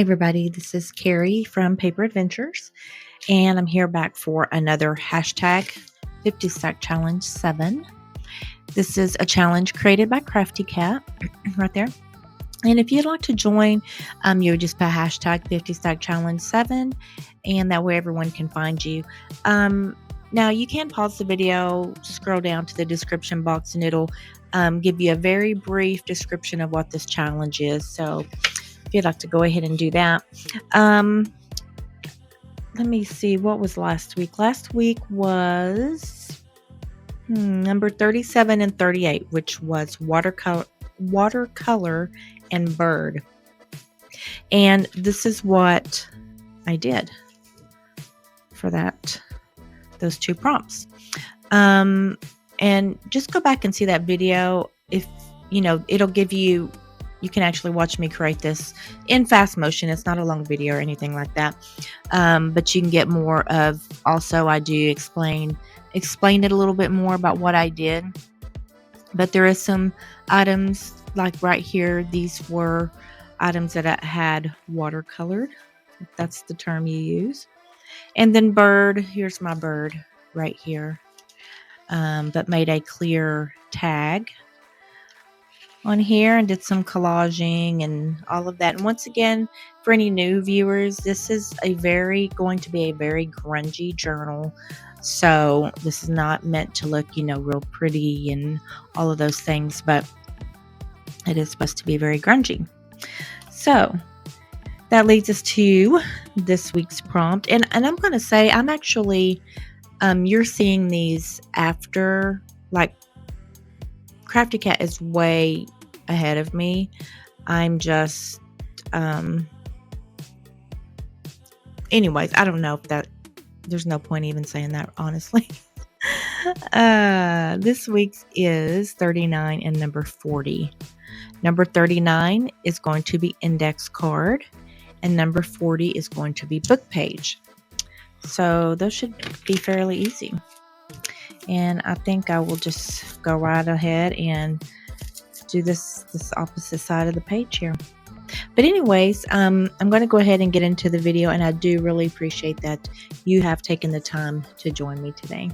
Hey everybody, this is Carrie from Paper Adventures, and I'm here back for another hashtag 50 Stack Challenge 7. This is a challenge created by CraftyCat right there. And if you'd like to join, you would just put hashtag 50 Stack Challenge 7, and that way everyone can find you. Now you can pause the video, scroll down to the description box, and it'll give you a very brief description of what this challenge is. So if you'd like to go ahead and do that. Let me see, what was last week? Last week was number 37 and 38, which was watercolor and bird. And this is what I did for those two prompts. And just go back and see that video. If it'll give you can actually watch me create this in fast motion. It's not a long video or anything like that. But you can get more of, also I do explain it a little bit more about what I did. But there is some items like right here. These were items that I had watercolored, if that's the term you use. And then bird, here's my bird right here. But made a clear tag on here and did some collaging and all of that. And once again, for any new viewers, this is going to be a very grungy journal. So this is not meant to look, real pretty and all of those things, but it is supposed to be very grungy. So that leads us to this week's prompt. And I'm going to say, I'm actually, you're seeing these after, like, CraftyCat is way ahead of me. I'm just, anyways, I don't know if there's no point even saying that, honestly. This week's is 39 and number 40. Number 39 is going to be index card, and number 40 is going to be book page. So those should be fairly easy. And I think I will just go right ahead and do this opposite side of the page here. But anyways, I'm going to go ahead and get into the video, and I do really appreciate that you have taken the time to join me today.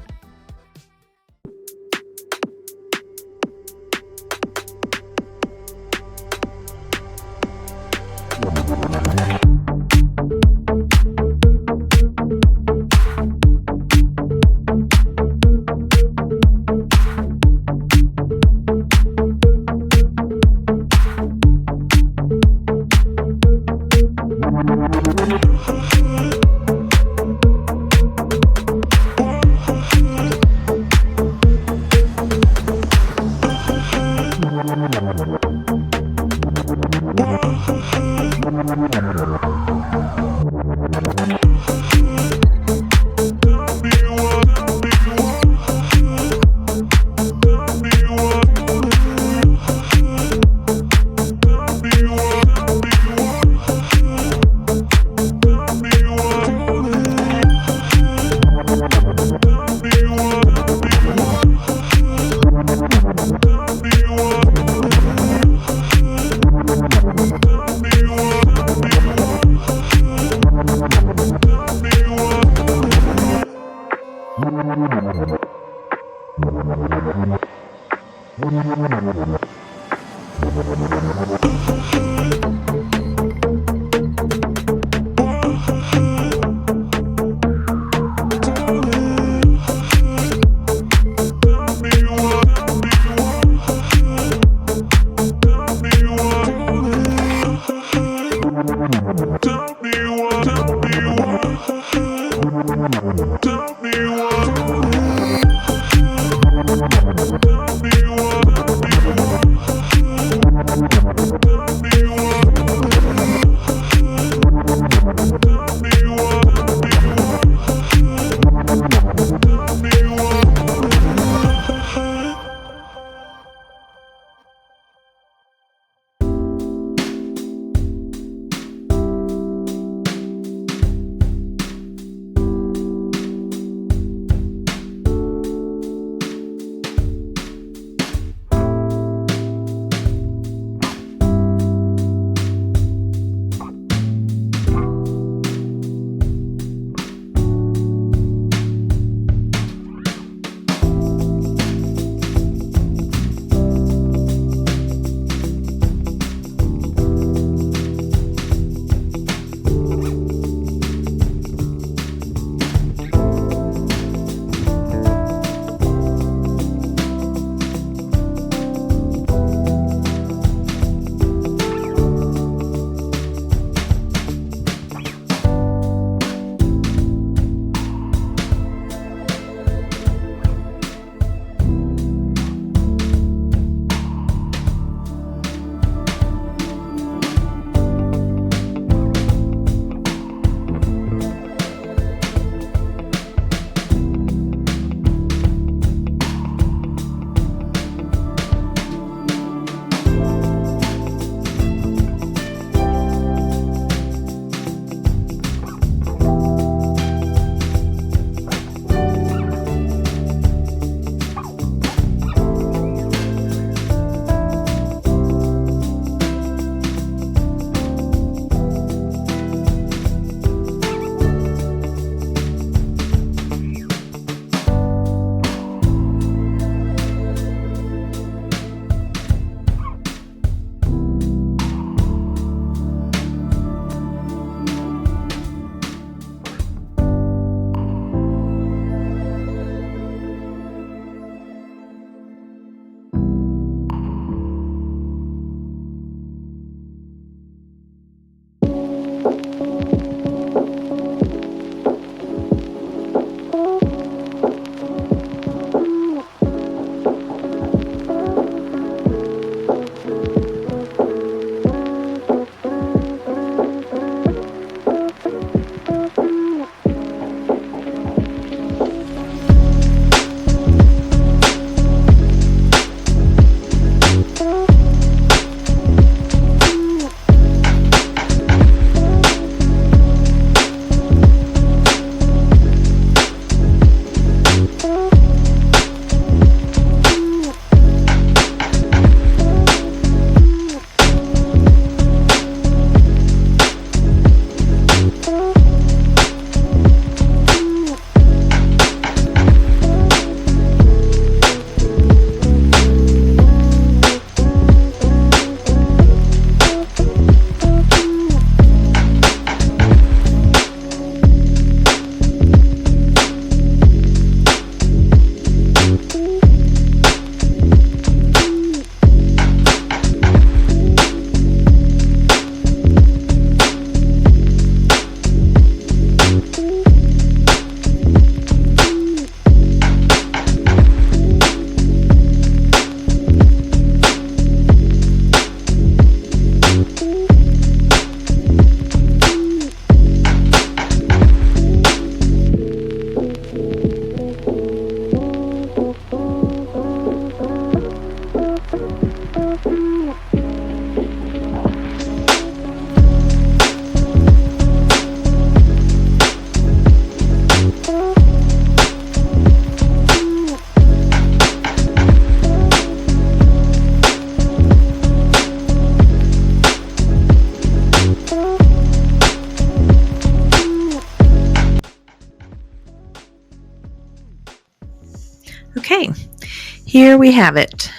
here we have it.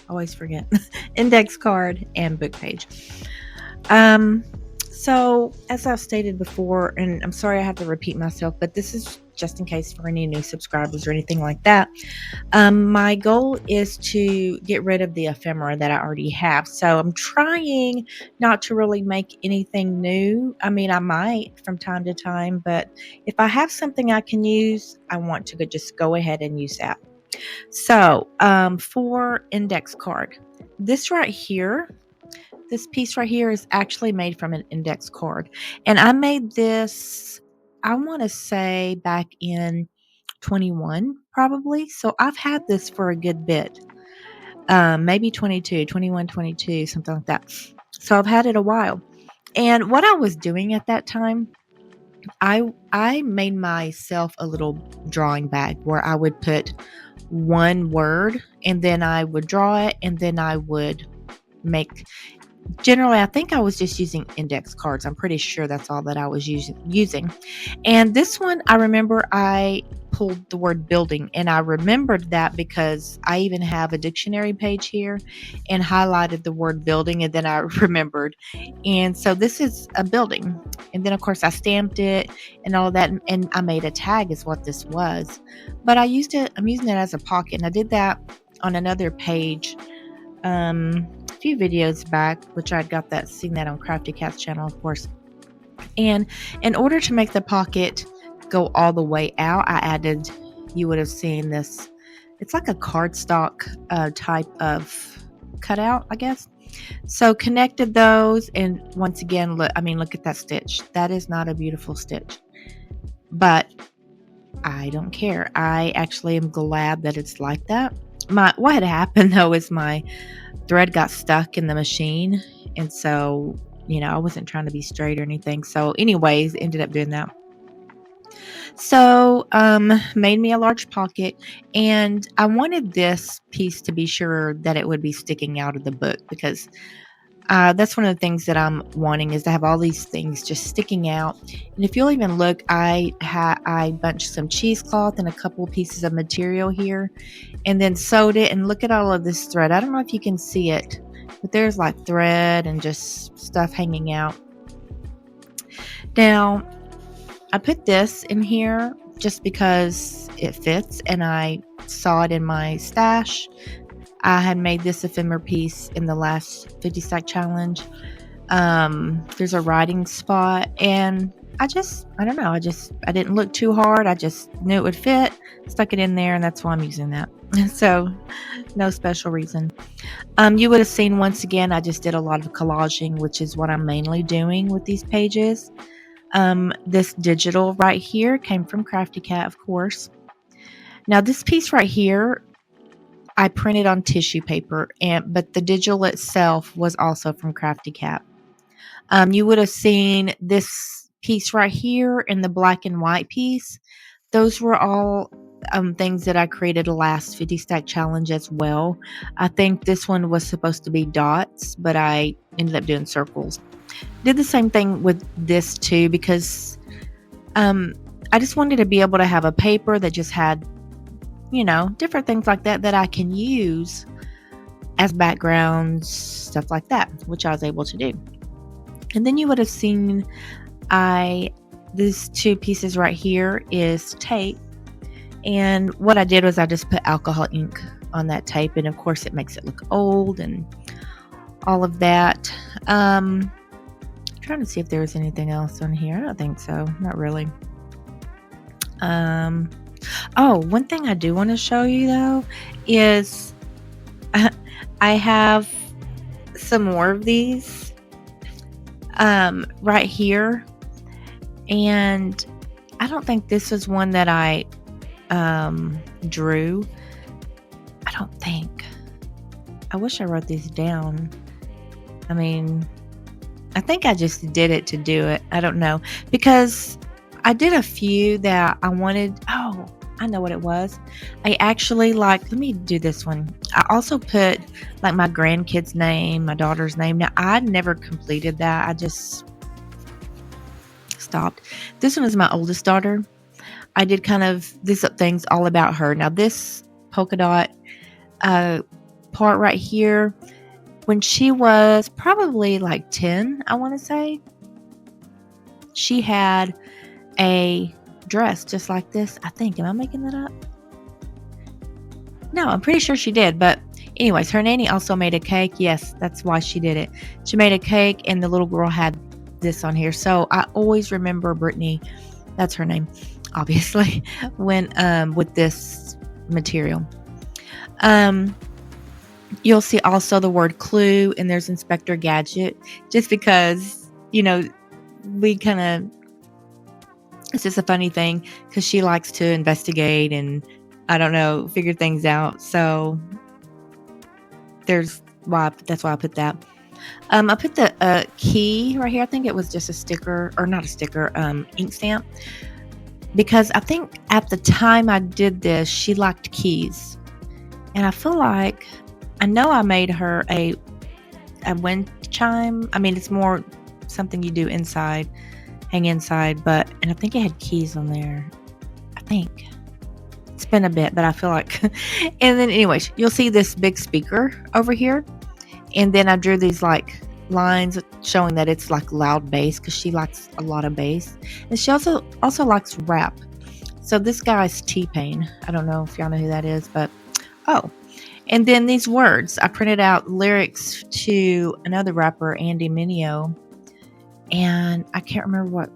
Always forget. Index card and book page. So as I've stated before, and I'm sorry I have to repeat myself, but this is just in case for any new subscribers or anything like that. My goal is to get rid of the ephemera that I already have. So I'm trying not to really make anything new. I mean, I might from time to time, but if I have something I can use, I want to just go ahead and use that. So for index card, this right here, this piece right here is actually made from an index card. And I made this, I want to say back in 21 probably. So I've had this for a good bit. Maybe 22, 21, 22, something like that. So I've had it a while. And what I was doing at that time, I made myself a little drawing bag where I would put one word and then I would draw it and then I would make. Generally, I think I was just using index cards. I'm pretty sure that's all that I was using. And this one, I remember I pulled the word building, and I remembered that because I even have a dictionary page here and highlighted the word building, and then I remembered. And so this is a building. And then, of course, I stamped it and all of that, and I made a tag is what this was. But I'm using it as a pocket, and I did that on another page a few videos back, which I got seen that on CraftyCats channel, of course. And in order to make the pocket go all the way out, I added, you would have seen this, it's like a cardstock type of cutout, I guess. So connected those, and once again, look at that stitch. That is not a beautiful stitch, but I don't care. I actually am glad that it's like that. What had happened though is my thread got stuck in the machine, and so I wasn't trying to be straight or anything. So anyways, ended up doing that. So made me a large pocket, and I wanted this piece to be sure that it would be sticking out of the book, because that's one of the things that I'm wanting, is to have all these things just sticking out. And if you'll even look, I bunched some cheesecloth and a couple pieces of material here, and then sewed it. And look at all of this thread. I don't know if you can see it, but there's like thread and just stuff hanging out. Now, I put this in here just because it fits, and I saw it in my stash. I had made this ephemera piece in the last 50 stack challenge. There's a writing spot, and I don't know. I didn't look too hard. I just knew it would fit, stuck it in there, and that's why I'm using that. So no special reason. You would have seen, once again, I just did a lot of collaging, which is what I'm mainly doing with these pages. This digital right here came from CraftyCat, of course. Now this piece right here, I printed on tissue paper, but the digital itself was also from CraftyCat. You would have seen this piece right here and the black and white piece. Those were all things that I created last 50 stack challenge as well. I think this one was supposed to be dots, but I ended up doing circles. Did the same thing with this too, because I just wanted to be able to have a paper that just had different things like that I can use as backgrounds, stuff like that, which I was able to do. And then you would have seen these two pieces right here is tape. And what I did was I just put alcohol ink on that tape, and of course it makes it look old and all of that. Trying to see if there was anything else on here. I don't think so. Not really. Oh, one thing I do want to show you though is I have some more of these right here, and I don't think this was one that I drew. I don't think. I wish I wrote these down. I think I just did it to do it. I don't know, because I did a few that I wanted. Oh, I know what it was. I actually let me do this one. I also put like my grandkid's name, my daughter's name. Now, I never completed that. I just stopped. This one is my oldest daughter. I did kind of these things all about her. Now, this polka dot part right here. When she was probably like 10, I want to say, she had a dress just like this. I think. Am I making that up? No, I'm pretty sure she did. But anyways, her nanny also made a cake. Yes, that's why she did it. She made a cake, and the little girl had this on here. So I always remember Brittany, that's her name, obviously, when with this material. You'll see also the word clue, and there's Inspector Gadget, just because, we kind of, it's just a funny thing because she likes to investigate and, I don't know, figure things out. So that's why I put that. I put the key right here. I think it was just a sticker, or not a sticker, ink stamp, because I think at the time I did this, she liked keys, and I feel like I know I made her a wind chime. I mean, it's more something you do inside, hang inside, and I think it had keys on there. I think it's been a bit, but I feel like, and then anyways, you'll see this big speaker over here. And then I drew these like lines showing that it's like loud bass, because she likes a lot of bass. And she also likes rap. So this guy's T-Pain. I don't know if y'all know who that is, but and then these words. I printed out lyrics to another rapper, Andy Mineo. And I can't remember what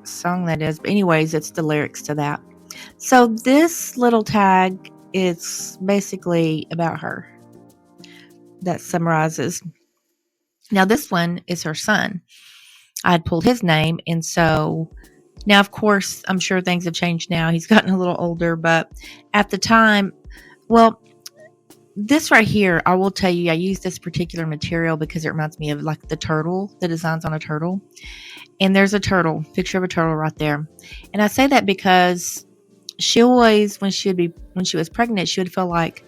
song that is. But anyways, it's the lyrics to that. So this little tag is basically about her. That summarizes. Now this one is her son. I had pulled his name, and so now, of course, I'm sure things have changed now. He's gotten a little older, but at the time, well, this right here, I will tell you, I use this particular material because it reminds me of like the turtle, the designs on a turtle. And there's a turtle, picture of a turtle right there. And I say that because she always, when she was pregnant, she would feel like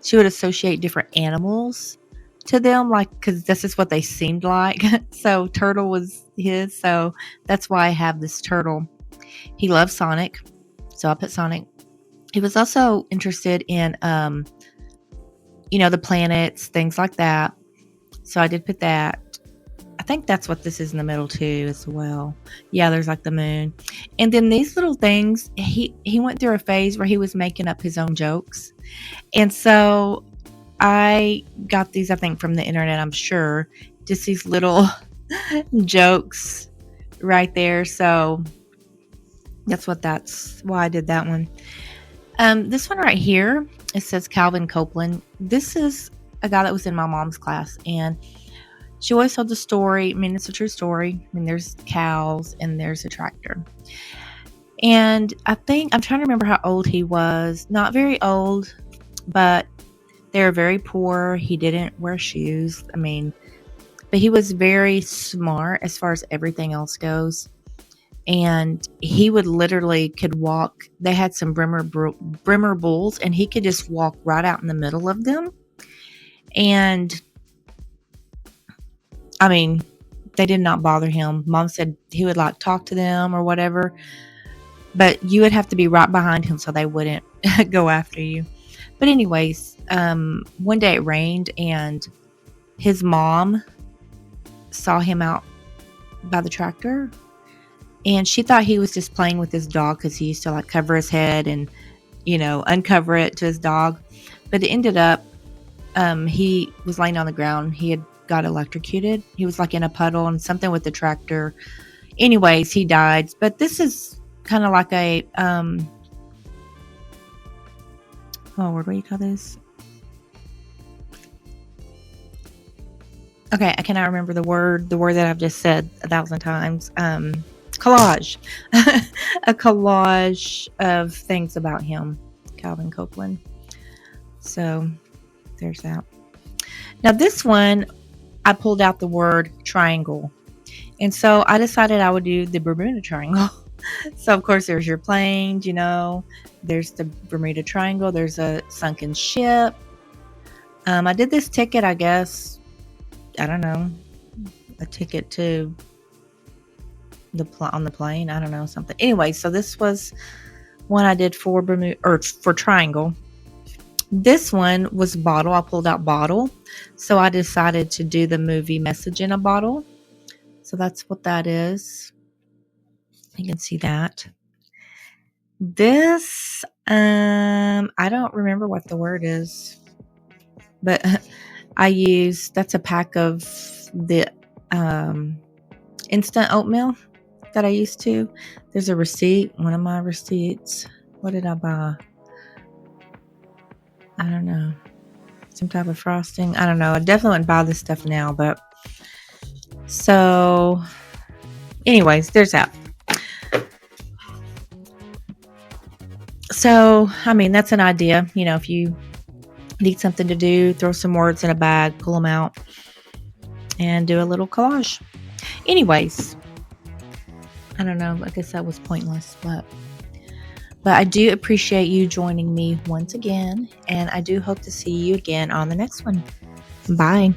she would associate different animals to them, like, because this is what they seemed like. So turtle was his, so that's why I have this turtle. He loves Sonic, so I put Sonic. He was also interested in the planets, things like that, so I did put that. I think that's what this is in the middle too as well. Yeah, there's like the moon. And then these little things, he went through a phase where he was making up his own jokes. And so I got these, I think, from the internet, I'm sure. Just these little jokes right there. So that's why I did that one. This one right here, it says Calvin Copeland. This is a guy that was in my mom's class, and she always told the story. I mean, it's a true story. I mean, there's cows and there's a tractor. And I think, I'm trying to remember how old he was. Not very old, but they were very poor. He didn't wear shoes. I mean, but he was very smart as far as everything else goes. And he would literally could walk. They had some Brimmer bulls, and he could just walk right out in the middle of them. And I mean, they did not bother him. Mom said he would like talk to them or whatever, but you would have to be right behind him so they wouldn't go after you. But anyways, one day it rained, and his mom saw him out by the tractor, and she thought he was just playing with his dog, because he used to like cover his head and, uncover it to his dog. But it ended up, he was laying on the ground. He had got electrocuted. He was like in a puddle and something with the tractor. Anyways, he died. But this is kind of like a, what do you call this? Okay, I cannot remember the word that I've just said 1,000 times. Collage. A collage of things about him, Calvin Copeland. So there's that. Now this one, I pulled out the word triangle. And so I decided I would do the Bermuda Triangle. So of course there's your planes, there's the Bermuda Triangle, there's a sunken ship. I did this ticket, I guess, I don't know, a ticket to on the plane, I don't know, something. Anyway, so this was one I did for Bermuda, or for Triangle. This one was bottle. I pulled out bottle. So I decided to do the movie Message in a Bottle. So that's what that is. You can see that. This, I don't remember what the word is, but that's a pack of the instant oatmeal that I used to. There's a receipt, one of my receipts. What did I buy? I don't know. Some type of frosting. I don't know. I definitely wouldn't buy this stuff now, but so anyways, there's that. So, I mean, that's an idea. You know, if you need something to do, throw some words in a bag, pull them out, and do a little collage. Anyways, I don't know. I guess that was pointless, but I do appreciate you joining me once again, and I do hope to see you again on the next one. Bye.